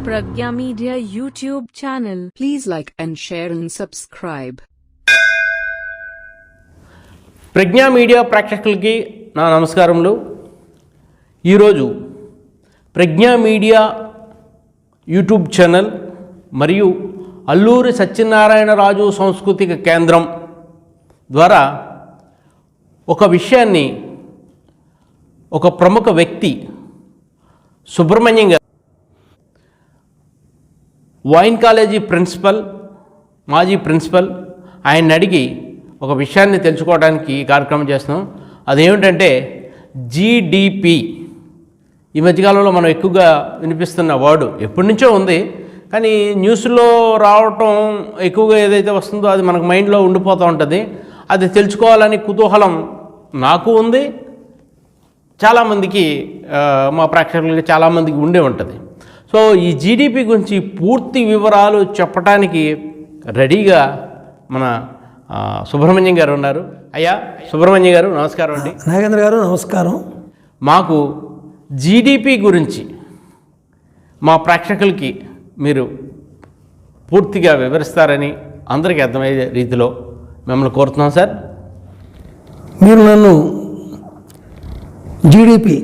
Pragya Media YouTube channel. Please like and share and subscribe. Pragna media ప్రేక్షకులకి నా నమస్కారములు. ఈరోజు ప్రజ్ఞా మీడియా యూట్యూబ్ ఛానల్ మరియు అల్లూరి సత్యనారాయణరాజు సాంస్కృతిక కేంద్రం ద్వారా ఒక విషయాన్ని ఒక ప్రముఖ వ్యక్తి సుబ్రహ్మణ్యం గారు, వైన్ కాలేజీ ప్రిన్సిపల్, మాజీ ప్రిన్సిపల్, ఆయన అడిగి ఒక విషయాన్ని తెలుసుకోవడానికి ఈ కార్యక్రమం చేస్తున్నాం. అదేమిటంటే జీడిపి. ఈ మధ్యకాలంలో మనం ఎక్కువగా వినిపిస్తున్న వర్డ్ ఎప్పటి నుంచో ఉంది, కానీ న్యూస్లో రావటం ఎక్కువగా ఏదైతే వస్తుందో అది మనకు మైండ్లో ఉండిపోతూ ఉంటుంది. అది తెలుసుకోవాలని కుతూహలం నాకు ఉంది, చాలామందికి మా ప్రేక్షకులకి చాలామందికి ఉండే ఉంటుంది. సో ఈ జీడిపి గురించి పూర్తి వివరాలు చెప్పడానికి రెడీగా మన సుబ్రహ్మణ్యం గారు ఉన్నారు. అయ్యా సుబ్రహ్మణ్యం గారు నమస్కారం అండి. నాగేంద్ర గారు నమస్కారం. మాకు జీడిపి గురించి మా ప్రేక్షకులకి మీరు పూర్తిగా వివరిస్తారని అందరికీ అర్థమయ్యే రీతిలో మిమ్మల్ని కోరుతున్నాం సార్. మీరు నన్ను జీడిపి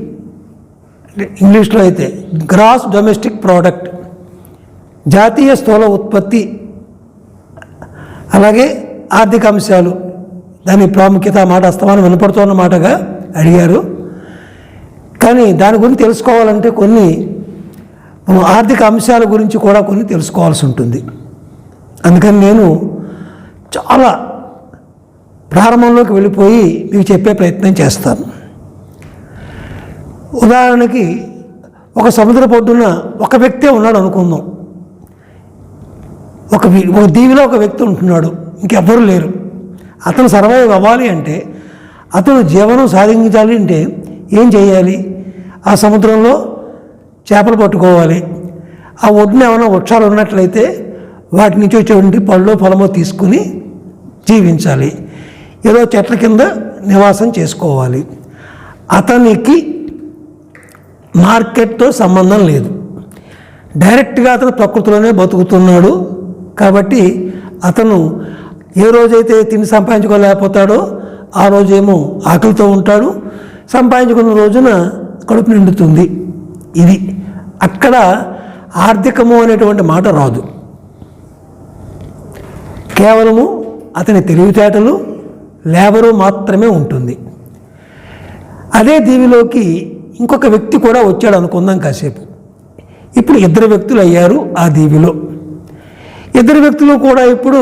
ఇంగ్లీష్లో అయితే గ్రాస్ డొమెస్టిక్ ప్రోడక్ట్, జాతీయ స్థూల ఉత్పత్తి, అలాగే ఆర్థిక అంశాలు, దాని ప్రాముఖ్యత మాట అస్తమానం వినపడుతున్న మాటగా అడిగారు. కానీ దాని గురించి తెలుసుకోవాలంటే కొన్ని ఆర్థిక అంశాల గురించి కూడా కొన్ని తెలుసుకోవాల్సి ఉంటుంది. అందుకని నేను చాలా ప్రారంభంలోకి వెళ్ళిపోయి మీకు చెప్పే ప్రయత్నం చేస్తాను. ఉదాహరణకి ఒక సముద్ర పొడ్డున ఒక వ్యక్తే ఉన్నాడు అనుకుందాం. ఒక దీవిలో ఒక వ్యక్తి ఉంటున్నాడు, ఇంకెవ్వరూ లేరు. అతను సర్వైవ్ అవ్వాలి అంటే, అతను జీవనం సాధించాలి అంటే ఏం చేయాలి? ఆ సముద్రంలో చేపలు పట్టుకోవాలి. ఆ ఒడ్డున ఏమైనా వృక్షాలు ఉన్నట్లయితే వాటి నుంచి వచ్చేటువంటి పళ్ళు పొలమో తీసుకుని జీవించాలి. ఏదో చెట్ల కింద నివాసం చేసుకోవాలి. అతనికి మార్కెట్తో సంబంధం లేదు, డైరెక్ట్గా అతను ప్రకృతిలోనే బతుకుతున్నాడు. కాబట్టి అతను ఏ రోజైతే తిని సంపాదించుకోలేకపోతాడో ఆ రోజేమో ఆకలితో ఉంటాడు, సంపాదించుకున్న రోజున కడుపు నిండుతుంది. ఇది అక్కడ ఆర్థికము అనేటువంటి మాట రాదు. కేవలము అతని తెలివితేటలు, లేబరు మాత్రమే ఉంటుంది. అదే దీవిలోకి ఇంకొక వ్యక్తి కూడా వచ్చాడు అనుకుందాం కాసేపు. ఇప్పుడు ఇద్దరు వ్యక్తులు అయ్యారు ఆ దీవిలో. ఇద్దరు వ్యక్తులు కూడా ఇప్పుడు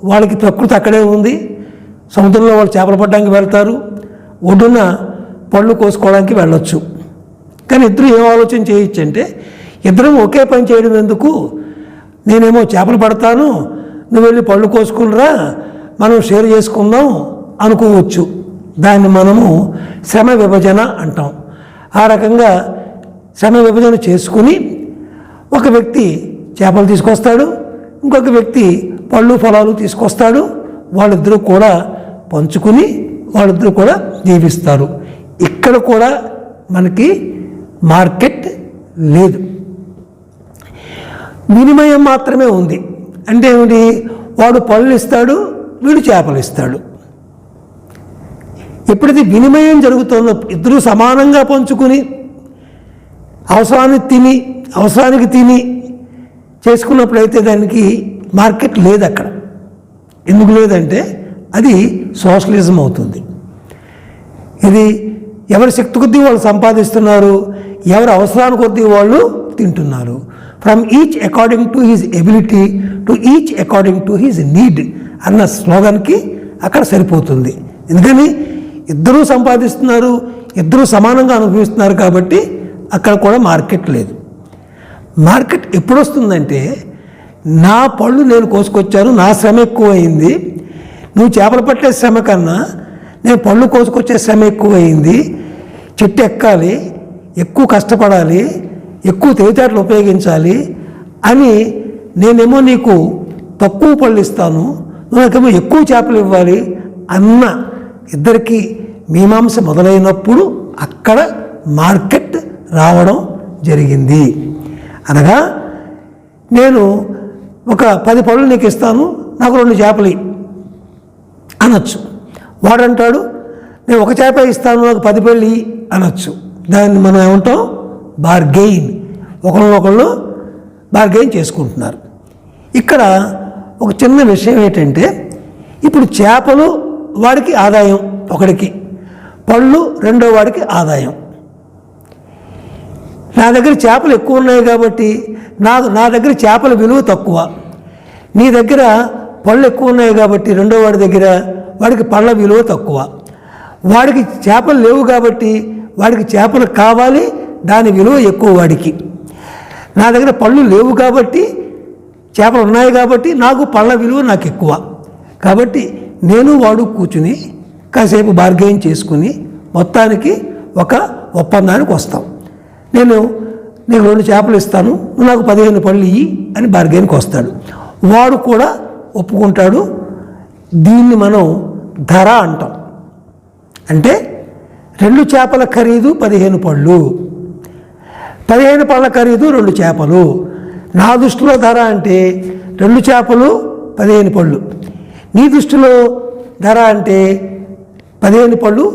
వాళ్ళకి ప్రకృతి అక్కడే ఉంది. సముద్రంలో వాళ్ళు చేపలు పట్టడానికి వెళ్తారు, ఒడ్డున పళ్ళు కోసుకోవడానికి వెళ్ళొచ్చు. కానీ ఇద్దరు ఏం ఆలోచన చేయొచ్చు అంటే, ఇద్దరం ఒకే పని చేయడం ఎందుకు, నేనేమో చేపలు పడతాను, నువ్వు వెళ్ళి పళ్ళు కోసుకునిరా, మనం షేర్ చేసుకుందాం అనుకోవచ్చు. దాన్ని మనము శ్రమ విభజన అంటాం. ఆ రకంగా శ్రమ విభజన చేసుకుని ఒక వ్యక్తి చేపలు తీసుకొస్తాడు, ఇంకొక వ్యక్తి పళ్ళు ఫలాలు తీసుకొస్తాడు. వాళ్ళిద్దరూ కూడా పంచుకుని వాళ్ళిద్దరూ కూడా జీవిస్తారు. ఇక్కడ కూడా మనకి మార్కెట్ లేదు, వినిమయం మాత్రమే ఉంది. అంటే ఏమిటి? వాడు పళ్ళు ఇస్తాడు, వీడు చేపలు ఇస్తాడు. ఎప్పుడైతే వినిమయం జరుగుతుందో ఇద్దరూ సమానంగా పంచుకుని అవసరానికి తిని చేసుకున్నప్పుడైతే దానికి మార్కెట్ లేదు అక్కడ. ఎందుకు లేదంటే అది సోషలిజం అవుతుంది. ఇది ఎవరి శక్తి కొద్దీ వాళ్ళు సంపాదిస్తున్నారు, ఎవరి అవసరానికి కొద్దీ వాళ్ళు తింటున్నారు. From each according to his ability to each according to his need అన్న స్లోగన్కి అక్కడ సరిపోతుంది. ఎందుకని ఇద్దరూ సంపాదిస్తున్నారు, ఇద్దరూ సమానంగా అనుభవిస్తున్నారు. కాబట్టి అక్కడ కూడా మార్కెట్ లేదు. మార్కెట్ ఎప్పుడు వస్తుందంటే, నా పళ్ళు నేను కోసుకొచ్చాను, నా శ్రమ ఎక్కువైంది, నువ్వు చేపలు పట్టే శ్రమ కన్నా నేను పళ్ళు కోసుకొచ్చే శ్రమ ఎక్కువైంది, చెట్టు ఎక్కాలి, ఎక్కువ కష్టపడాలి, ఎక్కువ తెలివితేటలు ఉపయోగించాలి అని నేనేమో నీకు తక్కువ పళ్ళు ఇస్తాను, నువ్వు నాకేమో ఎక్కువ చేపలు ఇవ్వాలి అన్న ఇద్దరికి మీమాంస మొదలైనప్పుడు అక్కడ మార్కెట్ రావడం జరిగింది. అనగా నేను ఒక 10 పళ్ళు నీకు ఇస్తాను, నాకు 2 చేపలు అనొచ్చు. వాడంటాడు నేను 1 చేప ఇస్తాను, నాకు 10 పళ్ళు అనొచ్చు. దాన్ని మనం ఏమంటాం? బార్గెయిన్. ఒకళ్ళనొకళ్ళు బార్గెయిన్ చేసుకుంటున్నారు. ఇక్కడ ఒక చిన్న విషయం ఏంటంటే, ఇప్పుడు చేపలు వాడికి ఆదాయం ఒకడికి, పళ్ళు రెండో వాడికి ఆదాయం. నా దగ్గర చేపలు ఎక్కువ ఉన్నాయి కాబట్టి నా దగ్గర చేపల విలువ తక్కువ, నీ దగ్గర పళ్ళు ఎక్కువ ఉన్నాయి కాబట్టి రెండో వాడి దగ్గర వాడికి పళ్ళ విలువ తక్కువ. వాడికి చేపలు లేవు కాబట్టి వాడికి చేపలు కావాలి, దాని విలువ ఎక్కువ వాడికి. నా దగ్గర పళ్ళు లేవు కాబట్టి చేపలు ఉన్నాయి కాబట్టి నాకు పళ్ళ విలువ నాకు ఎక్కువ. కాబట్టి నేను వాడు కూర్చుని కాసేపు బార్గెయిన్ చేసుకుని మొత్తానికి ఒక ఒప్పందానికి వస్తాం. నేను నీకు 2 చేపలు ఇస్తాను, నువ్వు నాకు 15 పళ్ళు ఇయ్యి అని బార్గెయిన్కి వస్తాడు. వాడు కూడా ఒప్పుకుంటాడు. దీన్ని మనం ధర అంటాం. అంటే 2 చేపల ఖరీదు 15 పళ్ళు, 15 పళ్ళ ఖరీదు 2 చేపలు. నా దృష్టిలో ధర అంటే 2 చేపలు 15 పళ్ళు, నీ దృష్టిలో ధర అంటే 15 పళ్ళు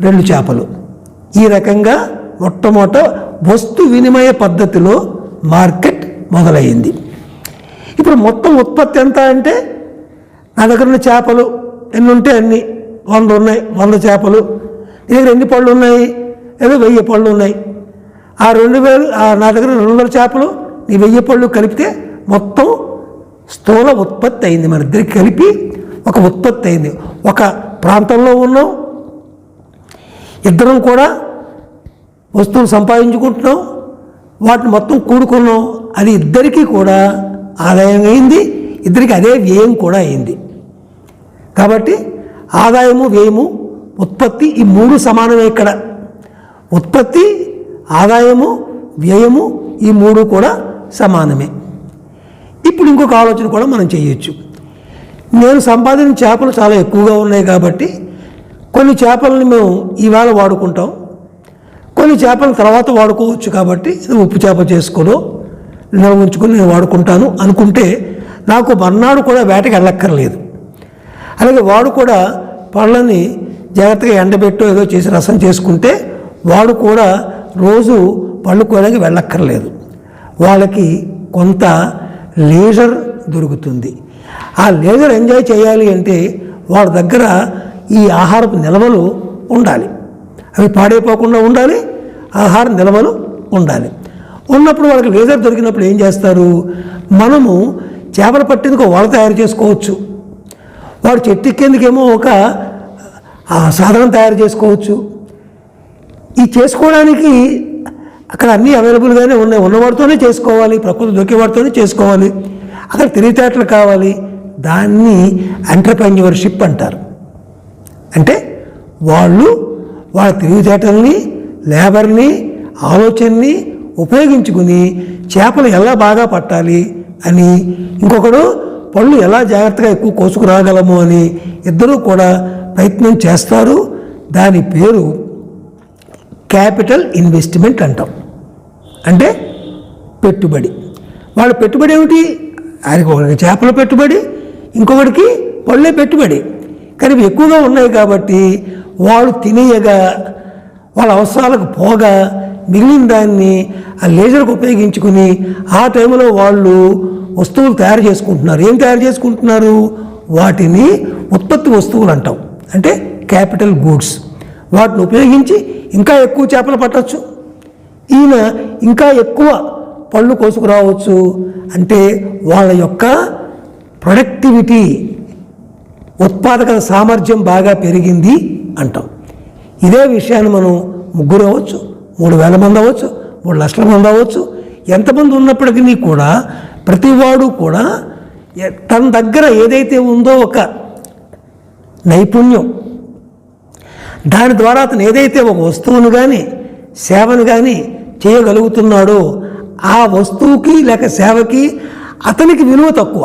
2 చేపలు. ఈ రకంగా మొట్టమొదట వస్తు వినిమయ పద్ధతిలో మార్కెట్ మొదలయ్యింది. ఇప్పుడు మొత్తం ఉత్పత్తి ఎంత అంటే, నా దగ్గర ఉన్న చేపలు ఎన్ని ఉంటే అన్ని 100 ఉన్నాయి, 100 చేపలు. నీ దగ్గర ఎన్ని పళ్ళు ఉన్నాయి? ఏదో 1000 పళ్ళు ఉన్నాయి. ఆ 2000 నా దగ్గర 200 చేపలు, నీ 1000 పళ్ళు కలిపితే మొత్తం స్థూల ఉత్పత్తి అయింది. మన ఇద్దరికి కలిపి ఒక ఉత్పత్తి అయింది. ఒక ప్రాంతంలో ఉన్నాం, ఇద్దరం కూడా వస్తువులు సంపాదించుకుంటున్నాం, వాటిని మొత్తం కూడుకున్నాం. అది ఇద్దరికీ కూడా ఆదాయం అయింది, ఇద్దరికి అదే వ్యయం కూడా అయింది. కాబట్టి ఆదాయము, వ్యయము, ఉత్పత్తి ఈ 3 సమానమే. ఇక్కడ ఉత్పత్తి, ఆదాయము, వ్యయము ఈ 3 కూడా సమానమే. ఇప్పుడు ఇంకొక ఆలోచన కూడా మనం చేయొచ్చు. నేను సంపాదించిన చేపలు చాలా ఎక్కువగా ఉన్నాయి కాబట్టి కొన్ని చేపలని మేము ఈవేళ వాడుకుంటాం, కొన్ని చేపలను తర్వాత వాడుకోవచ్చు. కాబట్టి ఉప్పు చేప చేసుకోను, నిల్వ ఉంచుకొని నేను వాడుకుంటాను అనుకుంటే నాకు మర్నాడు కూడా వేటకి వెళ్ళక్కర్లేదు. అలాగే వాడు కూడా పళ్ళని జాగ్రత్తగా ఎండబెట్టో ఏదో చేసి రసం చేసుకుంటే వాడు కూడా రోజు పళ్ళు కోయడానికి వెళ్ళక్కర్లేదు. వాళ్ళకి కొంత లేజర్ దొరుకుతుంది. ఆ లేజర్ ఎంజాయ్ చేయాలి అంటే వాళ్ళ దగ్గర ఈ ఆహారపు నిల్వలు ఉండాలి, అవి పాడైపోకుండా ఉండాలి, ఆహార నిల్వలు ఉండాలి. ఉన్నప్పుడు వాళ్ళకి లేజర్ దొరికినప్పుడు ఏం చేస్తారు? మనము చేపలు పట్టేందుకు వల తయారు చేసుకోవచ్చు, వాడు చెట్టు ఎక్కేందుకేమో ఒక సాధనం తయారు చేసుకోవచ్చు. ఈ చేసుకోవడానికి అక్కడ అన్నీ అవైలబుల్గానే ఉన్నాయి, ఉన్నవాడితోనే చేసుకోవాలి, ప్రకృతి దొరికేవాడితోనే చేసుకోవాలి. అక్కడ తెలివితేటలు కావాలి. దాన్ని ఎంటర్‌ప్రెన్యూర్‌షిప్ అంటారు. అంటే వాళ్ళు వాళ్ళ తెలివితేటల్ని, లేబర్ని, ఆలోచనని ఉపయోగించుకుని చేపలు ఎలా బాగా పట్టాలి అని, ఇంకొకడు పళ్ళు ఎలా జాగ్రత్తగా ఎక్కువ కోసుకురాగలము అని ఇద్దరూ కూడా ప్రయత్నం చేస్తారు. దాని పేరు క్యాపిటల్ ఇన్వెస్ట్మెంట్ అంటాం. అంటే పెట్టుబడి. వాళ్ళ పెట్టుబడి ఏమిటి? ఆయనకి ఒకరికి చేపల పెట్టుబడి, ఇంకొకటికి పళ్ళే పెట్టుబడి. కానీ ఇవి ఎక్కువగా ఉన్నాయి కాబట్టి వాళ్ళు తినేయగా వాళ్ళ అవసరాలకు పోగా మిగిలిన దాన్ని ఆ లేజర్కి ఉపయోగించుకుని ఆ టైంలో వాళ్ళు వస్తువులు తయారు చేసుకుంటున్నారు. ఏం తయారు చేసుకుంటున్నారు? వాటిని ఉత్పత్తి వస్తువులు అంటాం. అంటే క్యాపిటల్ గూడ్స్. వాటిని ఉపయోగించి ఇంకా ఎక్కువ చేపలు పట్టవచ్చు, ఈయన ఇంకా ఎక్కువ పళ్ళు కోసుకురావచ్చు. అంటే వాళ్ళ యొక్క ప్రొడక్టివిటీ, ఉత్పాదక సామర్థ్యం బాగా పెరిగింది అంటాం. ఇదే విషయాన్ని మనం 3 అవ్వచ్చు, 3,000 మంది అవ్వచ్చు, 3 లక్షల మంది అవ్వచ్చు, ఎంతమంది ఉన్నప్పటికీ కూడా ప్రతివాడు కూడా తన దగ్గర ఏదైతే ఉందో ఒక నైపుణ్యం, దాని ద్వారా అతను ఏదైతే ఒక వస్తువును కానీ సేవను కానీ చేయగలుగుతున్నాడో ఆ వస్తువుకి లేక సేవకి అతనికి విలువ తక్కువ,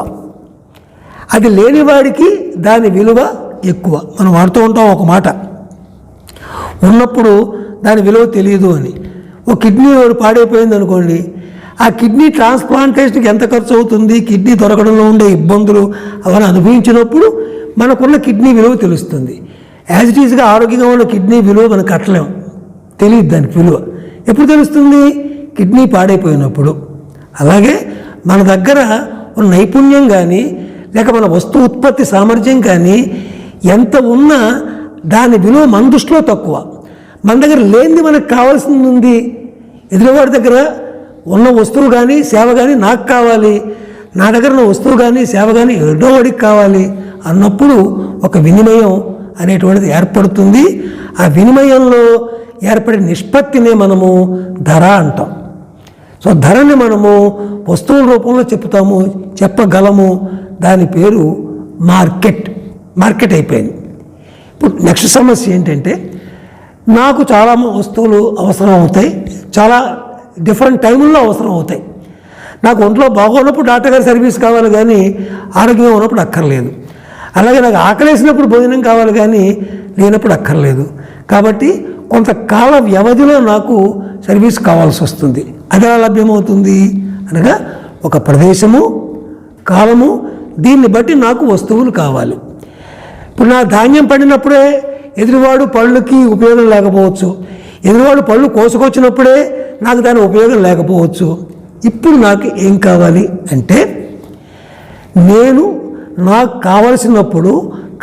అది లేనివాడికి దాని విలువ ఎక్కువ. మనం వాడుతూ ఉంటాం ఒక మాట, ఉన్నప్పుడు దాని విలువ తెలియదు అని. ఒక కిడ్నీ పాడైపోయింది అనుకోండి, ఆ కిడ్నీ ట్రాన్స్ప్లాంటేషన్కి ఎంత ఖర్చు అవుతుంది, కిడ్నీ దొరకడంలో ఉండే ఇబ్బందులు అవన్నీ అనుభవించినప్పుడు మనకున్న కిడ్నీ విలువ తెలుస్తుంది. యాజ్ ఇట్ ఈజ్గా ఆరోగ్యంగా ఉన్న కిడ్నీ విలువ మనకు కట్టలేం, తెలియదు దానికి విలువ. ఎప్పుడు తెలుస్తుంది? కిడ్నీ పాడైపోయినప్పుడు. అలాగే మన దగ్గర ఉన్న నైపుణ్యం కానీ లేక మన వస్తు ఉత్పత్తి సామర్థ్యం కానీ ఎంత ఉన్నా దాని విలువ మన దృష్టిలో తక్కువ. మన దగ్గర లేనిది మనకు కావాల్సింది ఉంది, ఎదురువాడి దగ్గర ఉన్న వస్తువు కానీ సేవ కానీ నాకు కావాలి, నా దగ్గర ఉన్న వస్తువు కానీ సేవ కానీ రెండో వాడికి కావాలి అన్నప్పుడు ఒక వినిమయం అనేటువంటిది ఏర్పడుతుంది. ఆ వినిమయంలో ఏర్పడే నిష్పత్తినే మనము ధర అంటాం. సో ధరని మనము వస్తువుల రూపంలో చెప్పగలము. దాని పేరు మార్కెట్ అయిపోయింది. ఇప్పుడు నెక్స్ట్ సమస్య ఏంటంటే, నాకు చాలా వస్తువులు అవసరం అవుతాయి, చాలా డిఫరెంట్ టైముల్లో అవసరం అవుతాయి. నాకు ఒంట్లో బాగోన్నప్పుడు డాక్టర్ గారి సర్వీస్ కావాలి కానీ ఆరోగ్యంగా ఉన్నప్పుడు అక్కర్లేదు. అలాగే నాకు ఆకలేసినప్పుడు భోజనం కావాలి కానీ లేనప్పుడు అక్కర్లేదు. కాబట్టి కొంతకాల వ్యవధిలో నాకు సర్వీస్ కావాల్సి వస్తుంది. అది ఎలా లభ్యమవుతుంది అనగా ఒక ప్రదేశము, కాలము, దీన్ని బట్టి నాకు వస్తువులు కావాలి. ఇప్పుడు నా ధాన్యం పడినప్పుడే ఎదురువాడు పళ్ళుకి ఉపయోగం లేకపోవచ్చు, ఎదురువాడు పళ్ళు కోసుకొచ్చినప్పుడే నాకు దాని ఉపయోగం లేకపోవచ్చు. ఇప్పుడు నాకు ఏం కావాలి అంటే, నేను నాకు కావలసినప్పుడు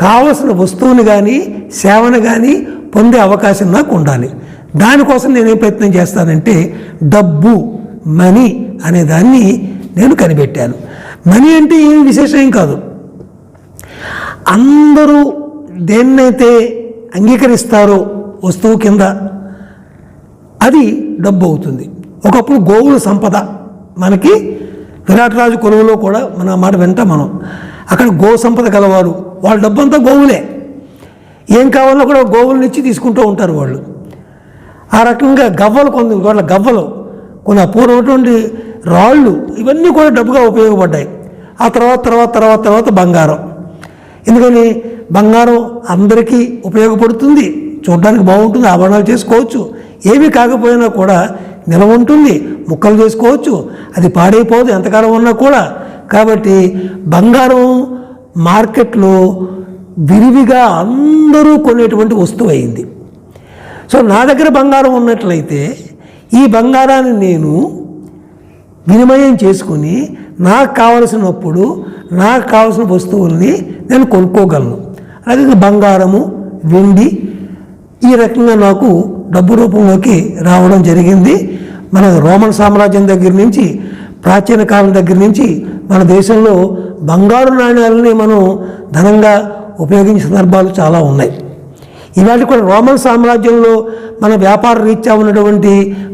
కావలసిన వస్తువుని కానీ సేవను కానీ పొందే అవకాశం నాకు ఉండాలి. దానికోసం నేనేం ప్రయత్నం చేస్తానంటే, డబ్బు, మనీ అనే దాన్ని నేను కనిపెట్టాను. మనీ అంటే ఏం విశేషం ఏం కాదు. అందరూ దేన్నైతే అంగీకరిస్తారో వస్తువు కింద అది డబ్బు అవుతుంది. ఒకప్పుడు గోవుల సంపద మనకి విరాట్ రాజు కొలువులో కూడా మన మాట వింటాం మనం. అక్కడ గో సంపద గలవారు, వాళ్ళ డబ్బంతా గోవులే. ఏం కావాలో కూడా గోవుల నుంచి తీసుకుంటూ ఉంటారు వాళ్ళు. ఆ రకంగా గవ్వలు వాళ్ళ గవ్వలు కొన్ని అపూర్వమైనటువంటి రాళ్ళు ఇవన్నీ కూడా డబ్బుగా ఉపయోగపడ్డాయి. ఆ తర్వాత బంగారం. ఎందుకని బంగారం అందరికీ ఉపయోగపడుతుంది, చూడడానికి బాగుంటుంది, ఆభరణాలు చేసుకోవచ్చు, ఏమీ కాకపోయినా కూడా నిలవ ఉంటుంది, ముక్కలు చేసుకోవచ్చు, అది పాడైపోదు ఎంతకాలం ఉన్నా కూడా. కాబట్టి బంగారం మార్కెట్లో విరివిగా అందరూ కొనేటువంటి వస్తువు అయింది. సో నా దగ్గర బంగారం ఉన్నట్లయితే ఈ బంగారాన్ని నేను వినిమయం చేసుకుని నాకు కావలసినప్పుడు నాకు కావలసిన వస్తువుల్ని నేను కొనుక్కోగలను. అలాగే బంగారము, వెండి ఈ రకంగా నాకు డబ్బు రూపంలోకి రావడం జరిగింది. మన రోమన్ సామ్రాజ్యం దగ్గర నుంచి, ప్రాచీన కాలం దగ్గర నుంచి మన దేశంలో బంగారు నాణ్యాలని మనం ధనంగా ఉపయోగించే సందర్భాలు చాలా ఉన్నాయి. ఇవాళ కూడా రోమన్ సామ్రాజ్యంలో మన వ్యాపార రీత్యా ఉన్నటువంటి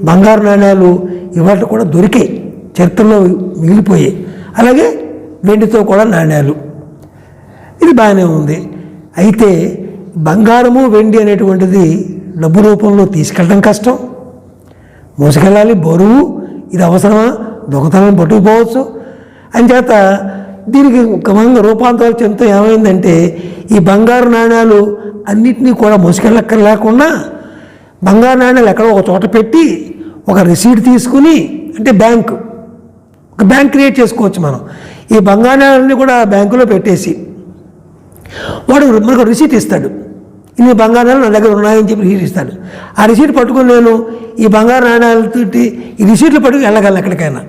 బంగారు నాణ్యాలు ఇవాళ కూడా దొరికాయి, చరిత్రలో మిగిలిపోయాయి. అలాగే వెండితో కూడా నాణ్యాలు, ఇది బాగానే ఉంది. అయితే బంగారము, వెండి అనేటువంటిది డబ్బు రూపంలో తీసుకెళ్ళడం కష్టం, మోసుకెళ్ళాలి, బరువు, ఇది అవసరమా, దొంగతనం పట్టుకుపోవచ్చు. అంచేత దీనికి క్రమంగా రూపాంతరాలు చెందుతూ ఏమైందంటే, ఈ బంగారు నాణ్యాలు అన్నిటినీ కూడా మోసుకెళ్ళక్కర్లేకుండా బంగారు నాణ్యాలు ఎక్కడో ఒక చోట పెట్టి ఒక రిసీట్ తీసుకుని, అంటే ఒక బ్యాంక్ క్రియేట్ చేసుకోవచ్చు మనం. ఈ బంగారు నాణ్యాలన్నీ కూడా బ్యాంకులో పెట్టేసి వాడు మనకు రిసీట్ ఇస్తాడు, ఇన్ని బంగారు నాణ్యాలు నా దగ్గర ఉన్నాయని చెప్పి రిసీట్ ఇస్తాడు. ఆ రిసీట్ పట్టుకుని నేను ఈ బంగారు నాణ్యాలతో ఈ రిసీట్లు పట్టుకుని వెళ్ళగలను ఎక్కడికైనా,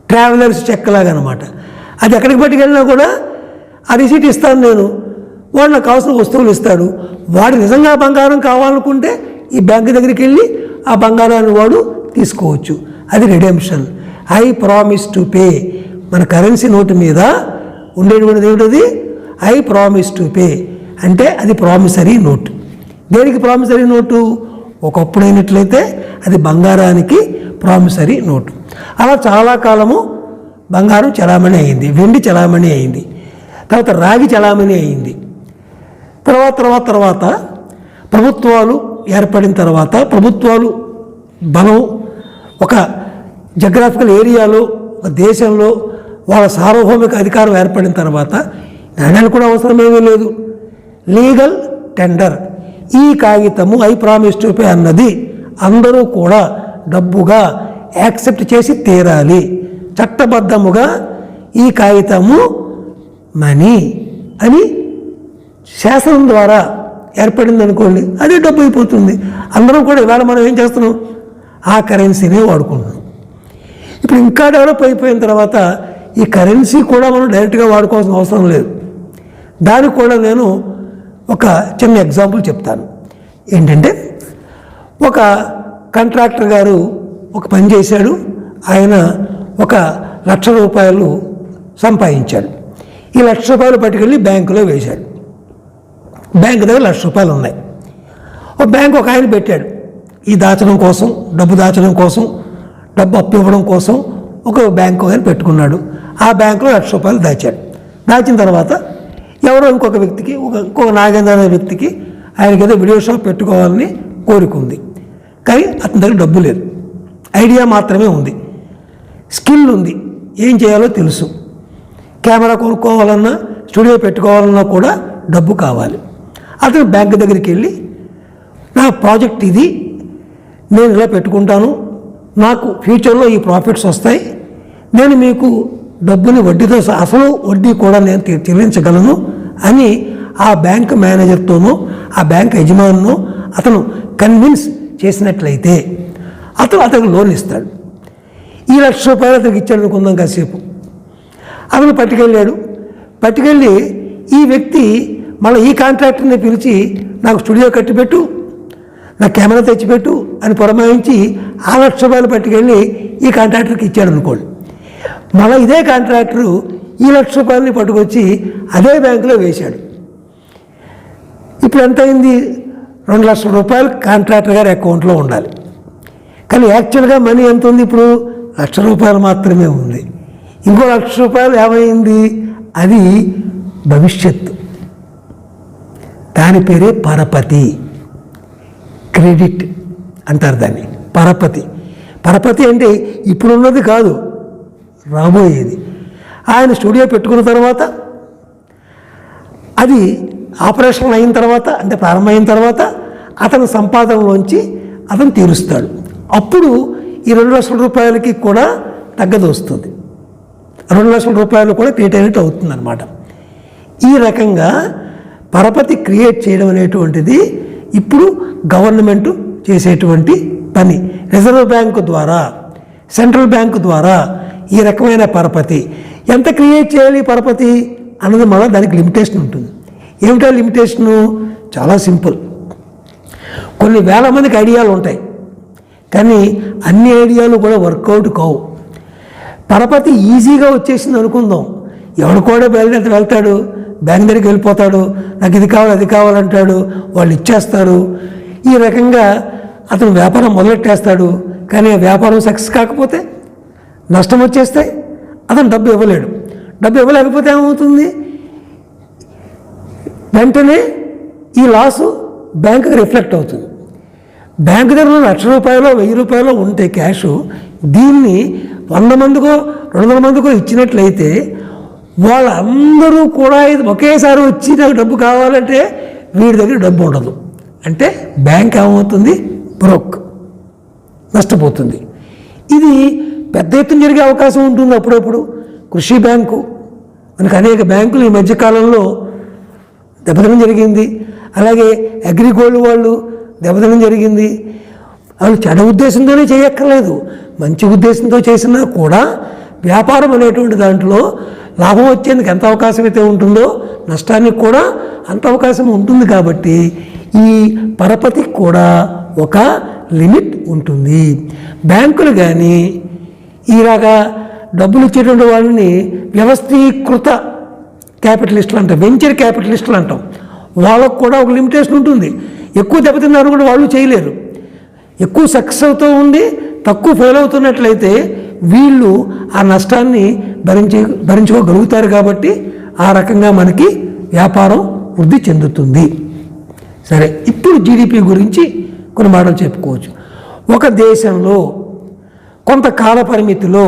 ట్రావెలర్స్ చెక్ లాగా అనమాట. అది ఎక్కడికి పట్టుకెళ్ళినా కూడా ఆ రిసీట్ ఇస్తాను నేను, వాడు నాకు కావాల్సిన వస్తువులు ఇస్తాడు. వాడు నిజంగా బంగారం కావాలనుకుంటే ఈ బ్యాంక్ దగ్గరికి వెళ్ళి ఆ బంగారాన్ని వాడు తీసుకోవచ్చు. అది redemption. I promise to pay. మన కరెన్సీ నోటు మీద ఉండేటువంటిది ఏమిటది? ఐ ప్రామిస్ టు పే అంటే అది ప్రామిసరీ నోటు. దేనికి ప్రామిసరీ నోటు? ఒకప్పుడు అయినట్లయితే అది బంగారానికి ప్రామిసరీ నోటు. అలా చాలా కాలము బంగారం చలామణి అయింది, వెండి చలామణి అయింది, తర్వాత రాగి చలామణి అయింది. తర్వాత ప్రభుత్వాలు ఏర్పడిన తర్వాత, ప్రభుత్వాలు బలం ఒక జగ్రాఫికల్ ఏరియాలో, ఒక దేశంలో వాళ్ళ సార్వభౌమిక అధికారం ఏర్పడిన తర్వాత నాణ్యాలు కూడా అవసరమేమీ లేదు. లీగల్ టెండర్, ఈ కాగితము ఐ ప్రామిస్ టు పే అన్నది అందరూ కూడా డబ్బుగా యాక్సెప్ట్ చేసి తీరాలి. చట్టబద్ధముగా ఈ కాగితము మనీ అని శాసనం ద్వారా ఏర్పడింది అనుకోండి, అదే డబ్బు అయిపోతుంది. అందరం కూడా ఇవాళ మనం ఏం చేస్తున్నాం, ఆ కరెన్సీనే వాడుకుంటున్నాం. ఇప్పుడు ఇంకా డెవలప్ అయిపోయిన తర్వాత ఈ కరెన్సీ కూడా మనం డైరెక్ట్గా వాడుకోవాల్సిన అవసరం లేదు. దానికి కూడా నేను ఒక చిన్న ఎగ్జాంపుల్ చెప్తాను. ఏంటంటే, ఒక కాంట్రాక్టర్ గారు ఒక పని చేశాడు. ఆయన 1,00,000 రూపాయలు సంపాదించాడు. ఈ 1,00,000 రూపాయలు పట్టుకెళ్ళి బ్యాంకులో వేశాడు. బ్యాంకు దగ్గర 1,00,000 రూపాయలు ఉన్నాయి. ఒక బ్యాంకు ఒక ఆయన పెట్టాడు, ఈ దాచడం కోసం, డబ్బు దాచడం కోసం, డబ్బు అప్పు ఇవ్వడం కోసం ఒక బ్యాంకు ఆయన పెట్టుకున్నాడు. ఆ బ్యాంకులో 1,00,000 రూపాయలు దాచాడు. దాచిన తర్వాత ఎవరో ఇంకొక వ్యక్తికి, ఇంకొక నాగేంద్ర అనే వ్యక్తికి ఆయనకి ఏదో వీడియో షాప్ పెట్టుకోవాలని కోరిక ఉంది. కానీ అతని దగ్గర డబ్బు లేదు, ఐడియా మాత్రమే ఉంది, స్కిల్ ఉంది, ఏం చేయాలో తెలుసు. కెమెరా కొనుక్కోవాలన్నా, స్టూడియో పెట్టుకోవాలన్నా కూడా డబ్బు కావాలి. అతను బ్యాంక్ దగ్గరికి వెళ్ళి, నా ప్రాజెక్ట్ ఇది, నేను ఇలా పెట్టుకుంటాను, నాకు ఫ్యూచర్లో ఈ ప్రాఫిట్స్ వస్తాయి, నేను మీకు డబ్బుని వడ్డీతో అసలు వడ్డీ కూడా నేను చెల్లించగలను అని ఆ బ్యాంక్ మేనేజర్తోనూ ఆ బ్యాంక్ యజమానినో అతను కన్విన్స్ చేసినట్లయితే అతను లోన్ ఇస్తాడు. ఈ 1,00,000 రూపాయలు అతనికి ఇచ్చాడు అనుకుందాం కాసేపు. అతను పట్టుకెళ్ళి ఈ వ్యక్తి మళ్ళీ ఈ కాంట్రాక్టర్ని పిలిచి, నాకు స్టూడియో కట్టిపెట్టు, నా కెమెరా తెచ్చిపెట్టు అని పురమాయించి ఆ 1,00,000 రూపాయలు పట్టుకెళ్ళి ఈ కాంట్రాక్టర్కి ఇచ్చాడు అనుకోండి. మళ్ళీ ఇదే కాంట్రాక్టరు ఈ 1,00,000 రూపాయలని పట్టుకొచ్చి అదే బ్యాంకులో వేశాడు. ఇప్పుడు ఎంత అయింది? 2,00,000 రూపాయలు కాంట్రాక్టర్ గారి అకౌంట్లో ఉండాలి. కానీ యాక్చువల్గా మనీ ఎంత ఉంది? ఇప్పుడు 1,00,000 రూపాయలు మాత్రమే ఉంది. ఇంకో 1,00,000 రూపాయలు ఏమైంది? అది భవిష్యత్తు. దాని పేరే పరపతి, క్రెడిట్ అంటారు దాన్ని. పరపతి అంటే ఇప్పుడున్నది కాదు, రాబోయేది. ఆయన స్టూడియో పెట్టుకున్న తర్వాత అది ఆపరేషన్ అయిన తర్వాత, అంటే ప్రారంభమైన తర్వాత అతని సంపాదనలోంచి అతను తీరుస్తాడు. అప్పుడు ఈ 2,00,000 రూపాయలకి కూడా తగ్గదు వస్తుంది. 2,00,000 రూపాయలు కూడా క్రియేట్ అయినట్టు అవుతుంది అన్నమాట. ఈ రకంగా పరపతి క్రియేట్ చేయడం అనేటువంటిది ఇప్పుడు గవర్నమెంట్ చేసేటువంటి పని. రిజర్వ్ బ్యాంకు ద్వారా, సెంట్రల్ బ్యాంకు ద్వారా ఈ రకమైన పరపతి ఎంత క్రియేట్ చేయాలి పరపతి అన్నది మళ్ళీ దానికి లిమిటేషన్ ఉంటుంది. ఏమిటా లిమిటేషను? చాలా సింపుల్. కొన్ని వేల మందికి ఐడియాలు ఉంటాయి, కానీ అన్ని ఐడియాలు కూడా వర్కౌట్ కావు. పరపతి ఈజీగా వచ్చేసింది అనుకుందాం, ఎవడు కూడా వెళ్తాడు, బ్యాంక్ దగ్గరికి వెళ్ళిపోతాడు, నాకు ఇది కావాలి అది కావాలంటాడు, వాళ్ళు ఇచ్చేస్తారు. ఈ రకంగా అతను వ్యాపారం మొదలెట్టేస్తాడు. కానీ ఆ వ్యాపారం సక్సెస్ కాకపోతే, నష్టం వచ్చేస్తే అతను డబ్బు ఇవ్వలేడు. డబ్బు ఇవ్వలేకపోతే ఏమవుతుంది? వెంటనే ఈ లాసు బ్యాంకుకి రిఫ్లెక్ట్ అవుతుంది. బ్యాంకు దగ్గర 1,00,000 రూపాయలు 1,000 రూపాయలు ఉంటే క్యాషు, దీన్ని 100 మందికో 200 మందికో ఇచ్చినట్లయితే వాళ్ళందరూ కూడా ఇది ఒకేసారి వచ్చి నాకు డబ్బు కావాలంటే వీడి దగ్గర డబ్బు ఉండదు. అంటే బ్యాంక్ ఏమవుతుంది? బ్రోక్, నష్టపోతుంది. ఇది పెద్ద ఎత్తున జరిగే అవకాశం ఉంటుంది అప్పుడప్పుడు. కృషి బ్యాంకు, మనకు అనేక బ్యాంకులు ఈ మధ్యకాలంలో దెబ్బతినం జరిగింది. అలాగే అగ్రిగోల్డ్ వాళ్ళు దెబ్బతినం జరిగింది. వాళ్ళు చెడ ఉద్దేశంతోనే చేయక్కర్లేదు, మంచి ఉద్దేశంతో చేసినా కూడా వ్యాపారం అనేటువంటి దాంట్లో లాభం వచ్చేందుకు ఎంత అవకాశం అయితే ఉంటుందో నష్టానికి కూడా అంత అవకాశం ఉంటుంది. కాబట్టి ఈ పరపతికి కూడా ఒక లిమిట్ ఉంటుంది. బ్యాంకులు కానీ ఈలాగా డబ్బులు ఇచ్చేటువంటి వాళ్ళని వ్యవస్థీకృత క్యాపిటలిస్టులు అంటాం, వెంచర్ క్యాపిటలిస్టులు అంటాం. వాళ్ళకు కూడా ఒక లిమిటేషన్ ఉంటుంది. ఎక్కువ దెబ్బతిన్నారు కూడా వాళ్ళు చేయలేరు. ఎక్కువ సక్సెస్ అవుతూ ఉండి తక్కువ ఫెయిల్ అవుతున్నట్లయితే వీళ్ళు ఆ నష్టాన్ని భరించుకోగలుగుతారు. కాబట్టి ఆ రకంగా మనకి వ్యాపారం వృద్ధి చెందుతుంది. సరే, ఇప్పుడు జీడిపి గురించి కొన్ని మాటలు చెప్పుకోవచ్చు. ఒక దేశంలో కొంత కాల పరిమితిలో,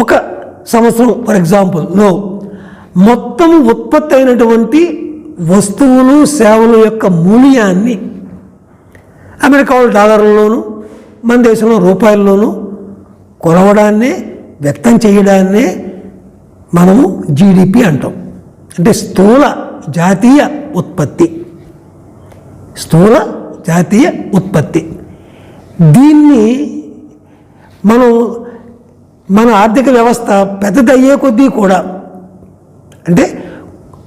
ఒక సంవత్సరం ఫర్ ఎగ్జాంపుల్లో మొత్తం ఉత్పత్తి అయినటువంటి వస్తువులు సేవల యొక్క మూల్యాన్ని అమెరికా వాళ్ళు డాలర్లలోను, మన దేశంలో రూపాయల్లోనూ కొలవడాన్నే వ్యక్తం చేయడాన్నే మనము జీడిపి అంటాం. అంటే స్థూల జాతీయ ఉత్పత్తి. స్థూల జాతీయ ఉత్పత్తి. దీన్ని మన ఆర్థిక వ్యవస్థ పెద్దదయ్యే కొద్దీ కూడా, అంటే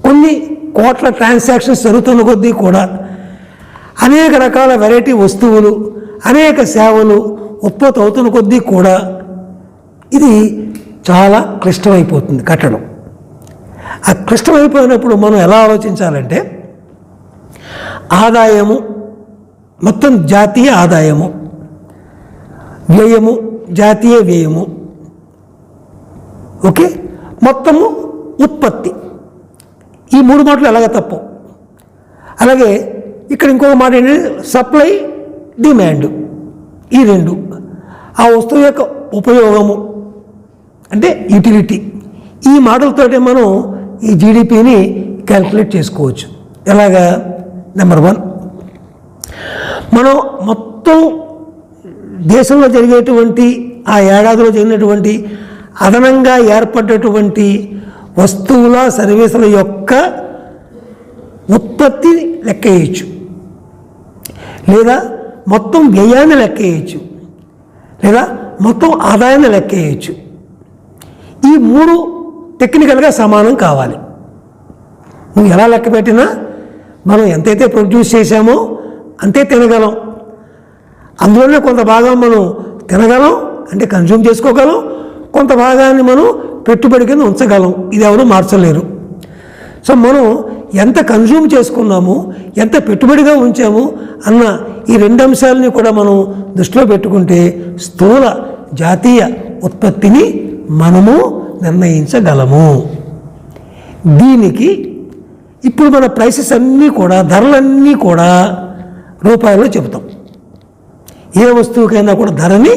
కొన్ని కోట్ల ట్రాన్సాక్షన్స్ జరుగుతున్న కొద్దీ కూడా అనేక రకాల వెరైటీ వస్తువులు, అనేక సేవలు ఉత్పత్తి అవుతున్న కొద్దీ కూడా ఇది చాలా క్లిష్టమైపోతుంది కట్టడం. ఆ క్లిష్టమైపోయినప్పుడు మనం ఎలా ఆలోచించాలంటే, ఆదాయము మొత్తం జాతీయ ఆదాయము, వ్యయము జాతీయ వ్యయము, ఓకే, మొత్తము ఉత్పత్తి, ఈ మూడు మాటలు ఎలాగ తప్పు. అలాగే ఇక్కడ ఇంకొక మాట ఏంటంటే సప్లై డిమాండ్, ఈ రెండు, ఆ వస్తువు యొక్క ఉపయోగము అంటే యూటిలిటీ, ఈ మాటలతోటి మనం ఈ జీడిపిని క్యాల్కులేట్ చేసుకోవచ్చు. ఎలాగా? నెంబర్ 1, మనం మొత్తం దేశంలో జరిగేటువంటి ఆ ఏడాదిలో జరిగినటువంటి అదనంగా ఏర్పడ్డటువంటి వస్తువుల సర్వీసుల యొక్క ఉత్పత్తి లెక్క వేయచ్చు, లేదా మొత్తం వ్యయాన్ని లెక్క వేయచ్చు, లేదా మొత్తం ఆదాయాన్ని లెక్క వేయచ్చు. ఈ మూడు టెక్నికల్గా సమానం కావాలి. నువ్వు ఎలా లెక్క పెట్టినా మనం ఎంతైతే ప్రొడ్యూస్ చేశామో అంతే తినగలం. అందులోనే కొంత భాగం మనం తినగలం, అంటే కన్జ్యూమ్ చేసుకోగలం, కొంత భాగాన్ని మనం పెట్టుబడి కింద ఉంచగలం. ఇది ఎవరు మార్చలేరు. సో మనం ఎంత కన్జ్యూమ్ చేసుకున్నాము, ఎంత పెట్టుబడిగా ఉంచాము అన్న ఈ రెండు అంశాలని కూడా మనం దృష్టిలో పెట్టుకుంటే స్థూల జాతీయ ఉత్పత్తిని మనము నిర్ణయించగలము. దీనికి ఇప్పుడు మన ప్రైసెస్ అన్నీ కూడా, ధరలన్నీ కూడా రూపాయల్లో చెబుతాం. ఏ వస్తువుకైనా కూడా ధరని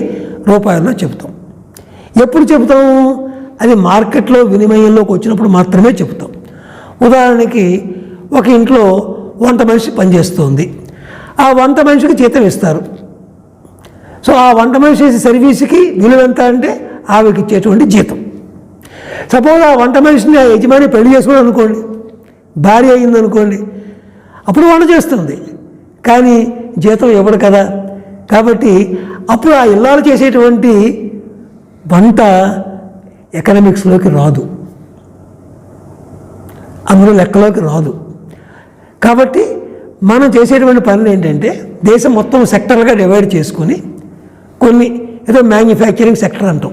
రూపాయల్లో చెబుతాం. ఎప్పుడు చెబుతాం? అది మార్కెట్లో వినిమయంలోకి వచ్చినప్పుడు మాత్రమే చెబుతాం. ఉదాహరణకి ఒక ఇంట్లో వంట మనిషి పనిచేస్తుంది. ఆ వంట మనిషికి జీతం ఇస్తారు. సో ఆ వంట మనిషి చేసే సర్వీస్కి విలువ ఎంత అంటే ఆవిడకి ఇచ్చేటువంటి జీతం. సపోజ్ ఆ వంట మనిషిని ఆ యజమాని పెళ్లి చేసుకోవడం అనుకోండి, భార్య అయిందనుకోండి, అప్పుడు వంట చేస్తుంది, కానీ జీతం ఇవ్వడు కదా. కాబట్టి అప్పుడు ఆ ఇల్లాలు చేసేటువంటి వంట ఎకనామిక్స్లోకి రాదు, అందులో లెక్కలోకి రాదు. కాబట్టి మనం చేసేటువంటి పనులు ఏంటంటే దేశం మొత్తం సెక్టర్లుగా డివైడ్ చేసుకొని, కొన్ని ఏదో మ్యానుఫ్యాక్చరింగ్ సెక్టర్ అంటాం,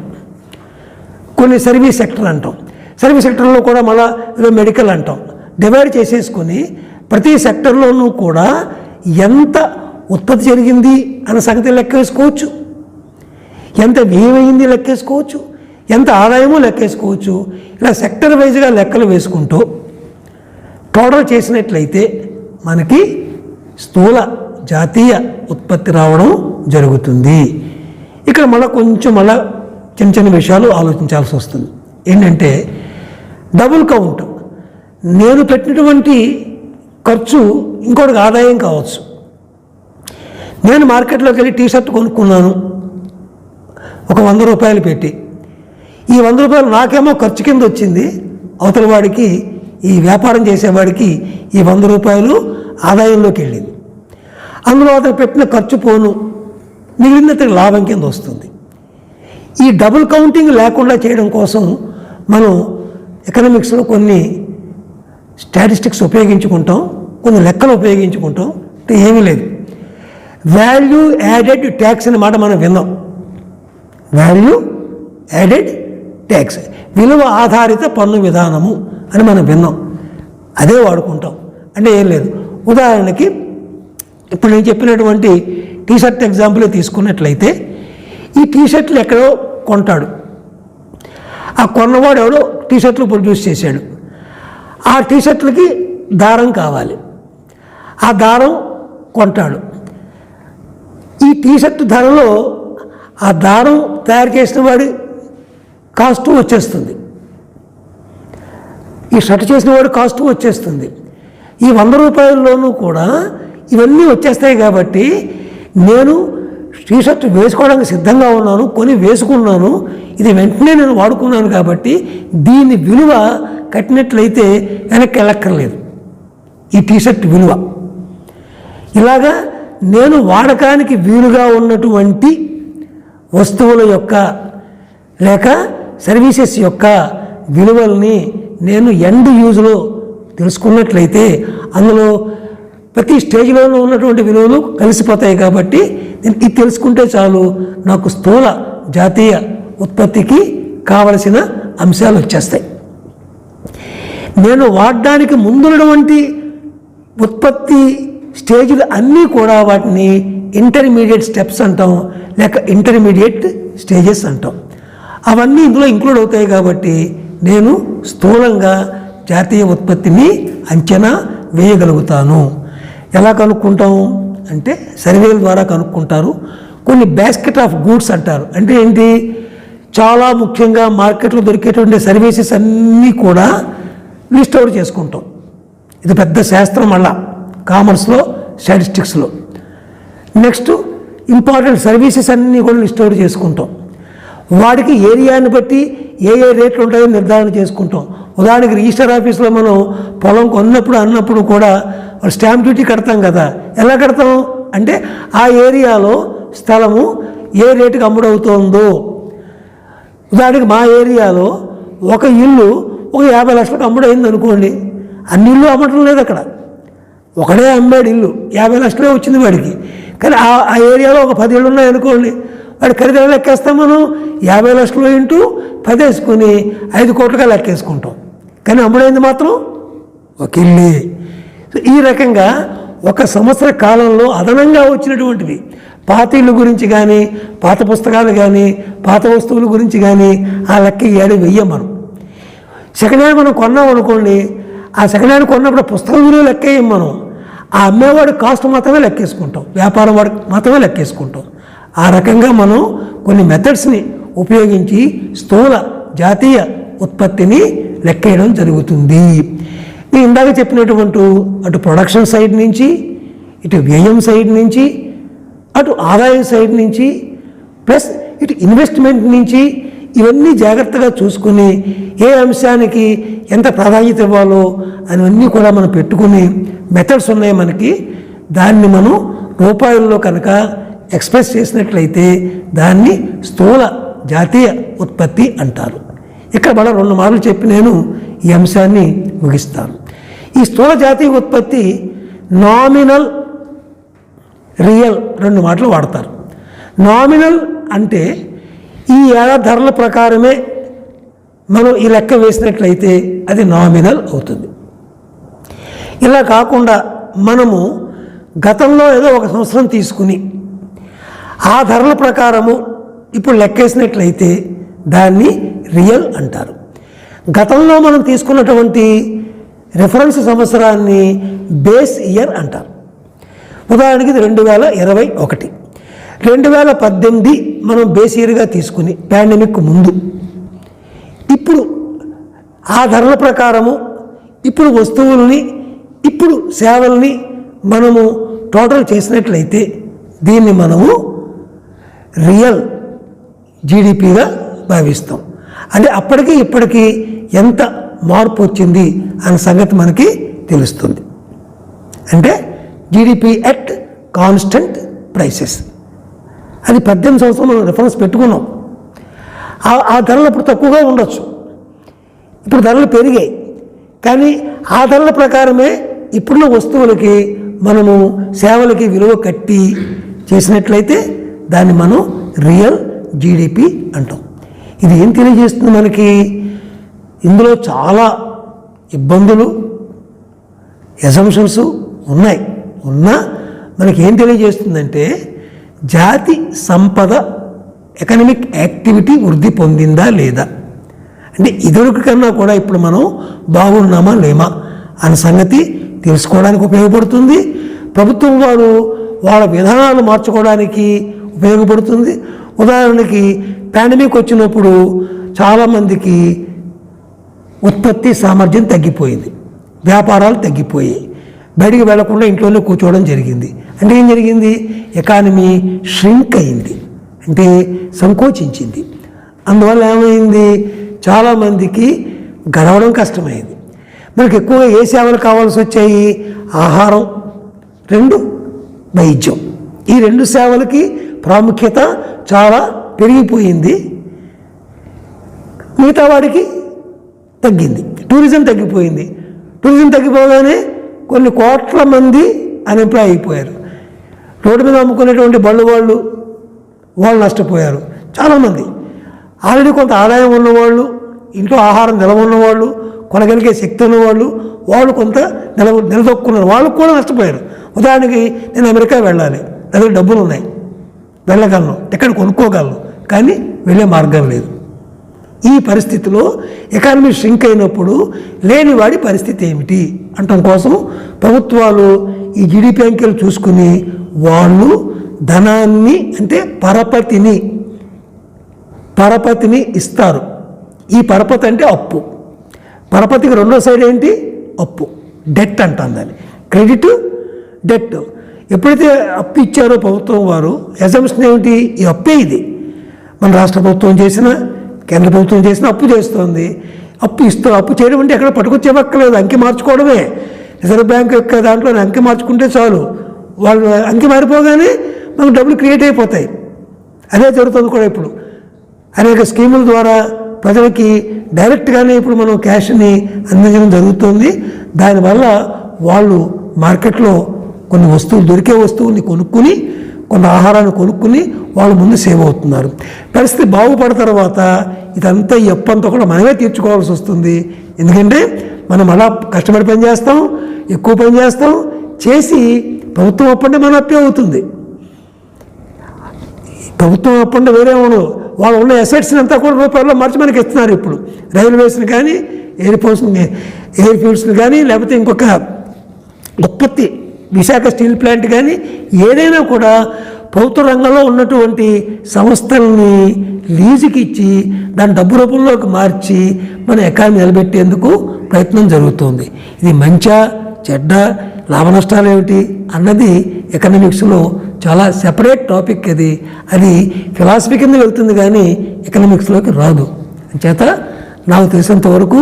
కొన్ని సర్వీస్ సెక్టర్ అంటాం, సర్వీస్ సెక్టర్లో కూడా మళ్ళీ ఏదో మెడికల్ అంటాం, డివైడ్ చేసేసుకొని ప్రతి సెక్టర్లోనూ కూడా ఎంత ఉత్పత్తి జరిగింది అన్న సంగతి లెక్కేసుకోవచ్చు, ఎంత వ్యయమైంది లెక్కేసుకోవచ్చు, ఎంత ఆదాయమో లెక్కేసుకోవచ్చు. ఇలా సెక్టర్ వైజ్గా లెక్కలు వేసుకుంటూ టోటల్ చేసినట్లయితే మనకి స్థూల జాతీయ ఉత్పత్తి రావడం జరుగుతుంది. ఇక్కడ మళ్ళీ చిన్న చిన్న విషయాలు ఆలోచించాల్సి వస్తుంది. ఏంటంటే డబుల్ కౌంట్. నేను పెట్టినటువంటి ఖర్చు ఇంకోటికి ఆదాయం కావచ్చు. నేను మార్కెట్లోకి వెళ్ళి టీషర్ట్ కొనుక్కున్నాను ఒక 100 రూపాయలు పెట్టి. ఈ 100 రూపాయలు నాకేమో ఖర్చు కింద వచ్చింది, అవతల వాడికి, ఈ వ్యాపారం చేసేవాడికి ఈ 100 రూపాయలు ఆదాయంలోకి వెళ్ళింది. అందులో అతను పెట్టిన ఖర్చు పోను, మిగిలిన అతనికి లాభం కింద వస్తుంది. ఈ డబుల్ కౌంటింగ్ లేకుండా చేయడం కోసం మనం ఎకనామిక్స్లో కొన్ని స్టాటిస్టిక్స్ ఉపయోగించుకుంటాం, కొన్ని లెక్కలు ఉపయోగించుకుంటాం. అంటే ఏమీ లేదు, వాల్యూ యాడెడ్ ట్యాక్స్ అనే మాట మనం విన్నాం. వాల్యూ యాడెడ్ ట్యాక్స్, విలువ ఆధారిత పన్ను విధానము అని మనం విన్నాం. అదే వాడుకుంటాం. అంటే ఏం లేదు. ఉదాహరణకి ఇప్పుడు నేను చెప్పినటువంటి టీషర్ట్ ఎగ్జాంపుల్ తీసుకున్నట్లయితే, ఈ టీషర్ట్లు ఎక్కడో కొంటాడు, ఆ కొన్నవాడు ఎవడో టీషర్ట్లు ప్రొడ్యూస్ చేశాడు. ఆ టీషర్ట్లకి దారం కావాలి, ఆ దారం కొంటాడు. ఈ టీషర్ట్ ధరలో ఆ దారం తయారు చేసిన వాడి కాస్టు వచ్చేస్తుంది, ఈ షర్ట్ చేసిన వాడి కాస్టు వచ్చేస్తుంది. ఈ 100 రూపాయల్లోనూ కూడా ఇవన్నీ వచ్చేస్తాయి. కాబట్టి నేను టీషర్ట్ వేసుకోవడానికి సిద్ధంగా ఉన్నాను, కొని వేసుకున్నాను, ఇది వెంటనే నేను వాడుకున్నాను కాబట్టి దీని విలువ కట్టినట్లయితే వెనక్కి వెళ్ళక్కర్లేదు. ఈ టీషర్ట్ విలువ ఇలాగా నేను వాడకానికి వీలుగా ఉన్నటువంటి వస్తువుల యొక్క లేక సర్వీసెస్ యొక్క విలువల్ని నేను ఎండ్ యూజ్లో తెలుసుకున్నట్లయితే అందులో ప్రతి స్టేజ్లోనూ ఉన్నటువంటి విలువలు కలిసిపోతాయి. కాబట్టి ఇది తెలుసుకుంటే చాలు, నాకు స్థూల జాతీయ ఉత్పత్తికి కావలసిన అంశాలు వచ్చేస్తాయి. నేను వాడడానికి ముందున్నటువంటి ఉత్పత్తి స్టేజ్లు అన్నీ కూడా వాటిని ఇంటర్మీడియట్ స్టెప్స్ అంటాం, లేక ఇంటర్మీడియట్ స్టేజెస్ అంటాం. అవన్నీ ఇందులో ఇంక్లూడ్ అవుతాయి. కాబట్టి నేను స్థూలంగా జాతీయ ఉత్పత్తిని అంచనా వేయగలుగుతాను. ఎలా కనుక్కుంటాం అంటే సర్వేల ద్వారా కనుక్కుంటారు. కొన్ని బాస్కెట్ ఆఫ్ గూడ్స్ అంటారు. అంటే ఏంటి, చాలా ముఖ్యంగా మార్కెట్లో దొరికేటువంటి సర్వీసెస్ అన్నీ కూడా లిస్ట్ అవుట్ చేసుకుంటాం. ఇది పెద్ద శాస్త్రం అలా కామర్స్లో, స్టాటిస్టిక్స్లో. నెక్స్ట్ ఇంపార్టెంట్ సర్వీసెస్ అన్నీ కూడా లిస్ట్ అవుట్ చేసుకుంటాం. వాటికి ఏరియాని బట్టి ఏ రేట్లు ఉంటాయో నిర్ధారణ చేసుకుంటాం. ఉదాహరణకి రిజిస్టర్ ఆఫీస్లో మనం పొలం అన్నప్పుడు కూడా స్టాంప్ డ్యూటీ కడతాం కదా. ఎలా కడతాం అంటే ఆ ఏరియాలో స్థలము ఏ రేటుకి అమ్ముడవుతుందో. ఉదాహరణకి మా ఏరియాలో ఒక ఇల్లు ఒక 50 లక్షలకు అమ్ముడైంది అనుకోండి. అన్ని ఇల్లు అమ్మటం లేదు అక్కడ, ఒకడే అమ్మాడు ఇల్లు, 50 లక్షలే వచ్చింది వాడికి. కానీ ఆ ఏరియాలో ఒక 10 ఇళ్ళు ఉన్నాయనుకోండి, వాడి ఖరీదు లెక్కేస్తాం మనం. 50 లక్షలు ఇంటూ 10 వేసుకొని 5 కోట్లుగా లెక్కేసుకుంటాం. కానీ అమ్ముడైంది మాత్రం ఒక ఇల్లే. సో ఈ రకంగా ఒక సంవత్సర కాలంలో అదనంగా వచ్చినటువంటివి పాత ఇల్లు గురించి కానీ, పాత పుస్తకాలు కానీ, పాత వస్తువుల గురించి కానీ ఆ లెక్క వెయ్యం మనం. సెకండ్ హ్యాండ్ మనం కొన్నాం అనుకోండి, ఆ సెకండ్ హ్యాండ్ కొన్నప్పుడు పుస్తకం విలువ లెక్కేయం మనం. ఆ అమ్మేవాడి కాస్ట్ మాత్రమే లెక్కేసుకుంటాం, వ్యాపారం వాడికి మాత్రమే లెక్కేసుకుంటాం. ఆ రకంగా మనం కొన్ని మెథడ్స్ని ఉపయోగించి స్థూల జాతీయ ఉత్పత్తిని లెక్కేయడం జరుగుతుంది. నేను ఇందాక చెప్పినటువంటి అటు ప్రొడక్షన్ సైడ్ నుంచి, ఇటు వ్యయం సైడ్ నుంచి, అటు ఆదాయం సైడ్ నుంచి, ప్లస్ ఇటు ఇన్వెస్ట్మెంట్ నుంచి ఇవన్నీ జాగ్రత్తగా చూసుకుని ఏ అంశానికి ఎంత ప్రాధాన్యత ఇవ్వాలో అవన్నీ కూడా మనం పెట్టుకుని మెథడ్స్ ఉన్నాయి మనకి. దాన్ని మనం రూపాయల్లో కనుక ఎక్స్ప్రెస్ చేసినట్లయితే దాన్ని స్థూల జాతీయ ఉత్పత్తి అంటారు. ఇక్కడ మనం 2 మార్లు చెప్పి నేను ఈ అంశాన్ని ముగిస్తాను. ఈ స్థూల జాతీయ ఉత్పత్తి నామినల్, రియల్ 2 మాటలు వాడతారు. నామినల్ అంటే ఈ ఏడాది ధరల ప్రకారమే మనం ఈ లెక్క వేసినట్లయితే అది నామినల్ అవుతుంది. ఇలా కాకుండా మనము గతంలో ఏదో ఒక సంవత్సరం తీసుకుని ఆ ధరల ప్రకారము ఇప్పుడు లెక్కేసినట్లయితే దాన్ని రియల్ అంటారు. గతంలో మనం తీసుకున్నటువంటి రెఫరెన్స్ సంవత్సరాన్ని బేస్ ఇయర్ అంటారు. ఉదాహరణకి ఇది 2021. 2018 మనం బేస్ ఇయర్గా తీసుకుని పాండమిక్ ముందు ఇప్పుడు ఆ ధరల ప్రకారము ఇప్పుడు వస్తువుల్ని, ఇప్పుడు సేవల్ని మనము టోటల్ చేసినట్లయితే దీన్ని మనము రియల్ జీడిపిగా భావిస్తాం. అంటే అప్పటికి ఇప్పటికీ ఎంత మార్పు వచ్చింది అనే సంగతి మనకి తెలుస్తుంది. అంటే జీడిపి ఎట్ కాన్స్టెంట్ ప్రైసెస్. అది 18 సంవత్సరం మనం రిఫరెన్స్ పెట్టుకున్నాం. ఆ ధరలు అప్పుడు తక్కువగా ఉండొచ్చు, ఇప్పుడు ధరలు పెరిగాయి. కానీ ఆ ధరల ప్రకారమే ఇప్పుడున్న వస్తువులకి మనము సేవలకి విలువ కట్టి చేసినట్లయితే దాన్ని మనం రియల్ జీడిపి అంటాం. ఇది ఏం తెలియజేస్తుంది మనకి? ఇందులో చాలా ఇబ్బందులు, అసంప్షన్స్ ఉన్నా మనకి ఏం తెలియజేస్తుందంటే జాతి సంపద, ఎకనామిక్ యాక్టివిటీ వృద్ధి పొందిందా లేదా, అంటే ఇదివరకు కన్నా కూడా ఇప్పుడు మనం బాగున్నామా లేమా అనే సంగతి తెలుసుకోవడానికి ఉపయోగపడుతుంది. ప్రభుత్వం వారు వాళ్ళ విధానాలు మార్చుకోవడానికి ఉపయోగపడుతుంది. ఉదాహరణకి పాండమిక్ వచ్చినప్పుడు చాలామందికి ఉత్పత్తి సామర్థ్యం తగ్గిపోయింది, వ్యాపారాలు తగ్గిపోయాయి, బయటికి వెళ్లకుండా ఇంట్లోనే కూర్చోవడం జరిగింది. అంటే ఏం జరిగింది? ఎకానమీ ష్రింక్ అయింది, అంటే సంకోచించింది. అందువల్ల ఏమైంది? చాలామందికి గడవడం కష్టమైంది. మనకు ఎక్కువగా ఏ సేవలు కావాల్సి వచ్చాయి? ఆహారం, 2 వైద్యం. ఈ 2 సేవలకి ప్రాముఖ్యత చాలా పెరిగిపోయింది. మిగతా వాడికి తగ్గింది. టూరిజం తగ్గిపోయింది. టూరిజం తగ్గిపోగానే కొన్ని కోట్ల మంది అన్ఎంప్లాయ్ అయిపోయారు. రోడ్డు మీద అమ్ముకునేటువంటి బళ్ళు వాళ్ళు నష్టపోయారు. చాలామంది ఆల్రెడీ కొంత ఆదాయం ఉన్నవాళ్ళు, ఇంట్లో ఆహారం నిలవ ఉన్నవాళ్ళు, కొనగలిగే శక్తి ఉన్నవాళ్ళు, వాళ్ళు కొంత నిలదొక్కున్నారు, వాళ్ళు కూడా నష్టపోయారు. ఉదాహరణకి నేను అమెరికా వెళ్ళాలి, దగ్గర డబ్బులు ఉన్నాయి, వెళ్ళగలను, టికెట్ కొనుక్కోగలను, కానీ వెళ్ళే మార్గం లేదు. ఈ పరిస్థితిలో ఎకానమీ ష్రింక్ అయినప్పుడు లేనివాడి పరిస్థితి ఏమిటి అంటం కోసం ప్రభుత్వాలు ఈ జీడిపి అంకెలు చూసుకుని వాళ్ళు ధనాన్ని, అంటే పరపతిని ఇస్తారు. ఈ పరపతి అంటే అప్పు. పరపతికి రెండో సైడ్ ఏంటి? అప్పు, డెట్ అంటాం దాన్ని. Credit, debt. ఎప్పుడైతే అప్పు ఇచ్చారో ప్రభుత్వం వారు, అజంప్షన్ ఏమిటి? ఈ అప్పే ఇది. మన రాష్ట్ర ప్రభుత్వం చేసినా, కేంద్ర ప్రభుత్వం చేసినా అప్పు చేస్తుంది. అప్పు చేయడం అంటే ఎక్కడ పట్టుకొచ్చేవక్కర్లేదు, అంకె మార్చుకోవడమే. రిజర్వ్ బ్యాంక్ యొక్క దాంట్లో అంకె మార్చుకుంటే చాలు, వాళ్ళు అంకె మారిపోగానే మనకు డబ్బులు క్రియేట్ అయిపోతాయి. అదే జరుగుతుంది కూడా ఇప్పుడు. అనేక స్కీముల ద్వారా ప్రజలకి డైరెక్ట్గానే ఇప్పుడు మనం క్యాష్ని అందించడం జరుగుతుంది. దానివల్ల వాళ్ళు మార్కెట్లో కొన్ని వస్తువులు, దొరికే వస్తువుల్ని కొనుక్కుని, కొంత ఆహారాన్ని కొనుక్కుని వాళ్ళు ముందు సేవ్ అవుతున్నారు. పరిస్థితి బాగుపడిన తర్వాత ఇదంతా ఈ అప్పంతా కూడా మనమే తీర్చుకోవాల్సి వస్తుంది. ఎందుకంటే మనం అలా కష్టపడి పని చేస్తాం, ఎక్కువ పని చేస్తాం, చేసి ప్రభుత్వం అప్పంటే మన అప్పే అవుతుంది. ప్రభుత్వం అప్పంటే వేరే ఉండదు. వాళ్ళు ఉన్న అసెట్స్ని అంతా కూడా రూపాయల్లో మార్చి మనకి ఇస్తున్నారు. ఇప్పుడు రైల్వేస్ని కానీ, ఎయిర్ ఫోర్స్ని కానీ, లేకపోతే ఇంకొక ఉత్పత్తి, విశాఖ స్టీల్ ప్లాంట్ కానీ, ఏదైనా కూడా ప్రభుత్వ రంగంలో ఉన్నటువంటి సంస్థల్ని లీజుకి ఇచ్చి దాని డబ్బు రూపంలోకి మార్చి మన ఎకానమీ నిలబెట్టేందుకు ప్రయత్నం జరుగుతుంది. ఇది మంచా చెడ్డ, లాభ నష్టాలు ఏమిటి అన్నది ఎకనామిక్స్లో చాలా సెపరేట్ టాపిక్. అది ఫిలాసఫీ కింద వెళ్తుంది కానీ ఎకనామిక్స్లోకి రాదు. చేత నాకు తెలిసినంత వరకు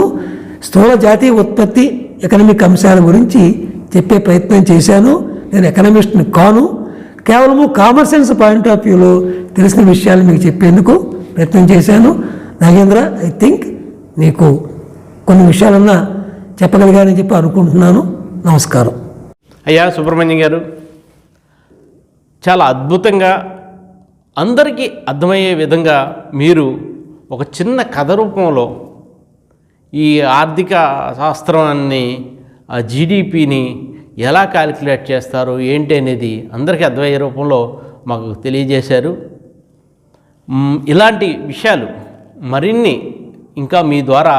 స్థూల జాతీయ ఉత్పత్తి ఎకనామిక్ అంశాల గురించి చెప్పే ప్రయత్నం చేశాను. నేను ఎకనామిస్ట్ని కాను, కేవలము కామన్ సెన్స్ పాయింట్ ఆఫ్ వ్యూలో తెలిసిన విషయాలు మీకు చెప్పేందుకు ప్రయత్నం చేశాను. నాగేంద్ర, ఐ థింక్ నీకు కొన్ని విషయాలన్నా చెప్పగలిగానని చెప్పి అనుకుంటున్నాను. నమస్కారం. అయ్యా సుబ్రహ్మణ్యం గారు, చాలా అద్భుతంగా అందరికీ అర్థమయ్యే విధంగా మీరు ఒక చిన్న కథ రూపంలో ఈ ఆర్థిక శాస్త్రాన్ని, ఆ జీడిపిని ఎలా క్యాలిక్యులేట్ చేస్తారు ఏంటి అనేది అందరికీ అర్థమయ్యే రూపంలో మాకు తెలియజేశారు. ఇలాంటి విషయాలు మరిన్ని ఇంకా మీ ద్వారా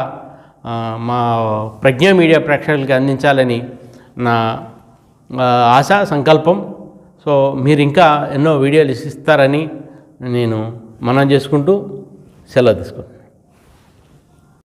మా ప్రజ్ఞా మీడియా ప్రేక్షకులకి అందించాలని నా ఆశ, సంకల్పం. సో మీరు ఇంకా ఎన్నో వీడియోలు ఇస్తారని నేను మనం చేసుకుంటూ సెలవు తీసుకుంటాను.